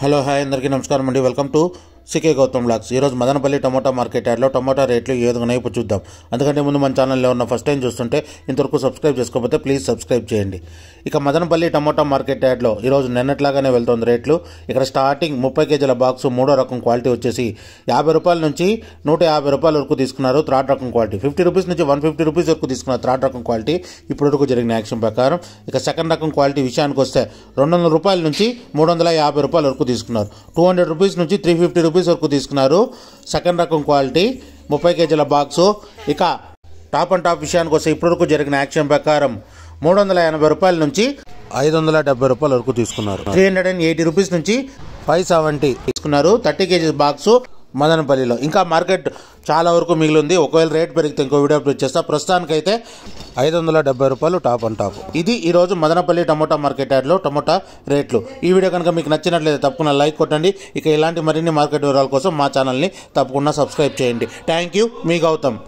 Hello hi అందరికీ నమస్కారం అండి. Welcome to CK Gautam blogs. ఈరోజు మదనపల్లి టమోటా మార్కెట్ యార్డ్లో టమోటా రేట్లు ఏ విధంగా ఇప్పుడు చూద్దాం. అందుకంటే ముందు మన ఛానల్లో ఉన్న ఫస్ట్ టైం చూస్తుంటే ఇంతవరకు సబ్స్క్రైబ్ చేసుకోకపోతే ప్లీజ్ సబ్స్క్రైబ్ చేయండి. ఇక మదనపల్లి టమోటా మార్కెట్ యార్డ్లో ఈరోజు నిన్నట్లాగానే వెళ్తుంది రేట్లు. ఇక్కడ స్టార్టింగ్ 30 కేజీల బాక్సు మూడో రకం క్వాలిటీ వచ్చేసి 50 రూపాయల నుంచి 150 రూపాయల వరకు తీసుకున్నారు. థర్డ్ రకం క్వాలిటీ 50 రూపీస్ నుంచి 150 రూపీస్ వరకు తీసుకున్నారు. థర్డ్ రకం క్వాలిటీ ఇప్పటి వరకు జరిగిన యాక్షన్ ప్రకారం. ఇక సెకండ్ రకం క్వాలిటీ విషయానికి వస్తే 200 రూపాయల నుంచి 350 రూపాయల వరకు తీసుకున్నారు. 200 రూపీస్ నుంచి 350 రూపీస్ వరకు తీసుకున్నారు. సెకండ్ రకం క్వాలిటీ 30 కేజీల బాక్సు. ఇక టాప్ అండ్ టాప్ విషయానికి వస్తే ఇప్పటివరకు జరిగిన యాక్షన్ ప్రకారం 380 రూపాయల నుంచి 570 రూపాయల వరకు తీసుకున్నారు. 380 రూపీస్ నుంచి 570 తీసుకున్నారు. 30 కేజీస్ బాక్సు మదనపల్లిలో. ఇంకా మార్కెట్ చాలా వరకు మిగిలింది. ఒకవేళ రేట్ పెరిగితే ఇంకో వీడియో అప్లోడ్ చేస్తా. ప్రస్తుతానికైతే 570 రూపాయలు టాప్ అండ్ టాప్. ఇది ఈరోజు మదనపల్లి టమోటా మార్కెట్ యార్డ్లో టమోటా రేట్లు. ఈ వీడియో కనుక మీకు నచ్చినట్లయితే తప్పకుండా లైక్ కొట్టండి. ఇక ఇలాంటి మరిన్ని మార్కెట్ వివరాల కోసం మా ఛానల్ని తప్పకుండా సబ్స్క్రైబ్ చేయండి. థ్యాంక్ యూ, మీ గౌతమ్.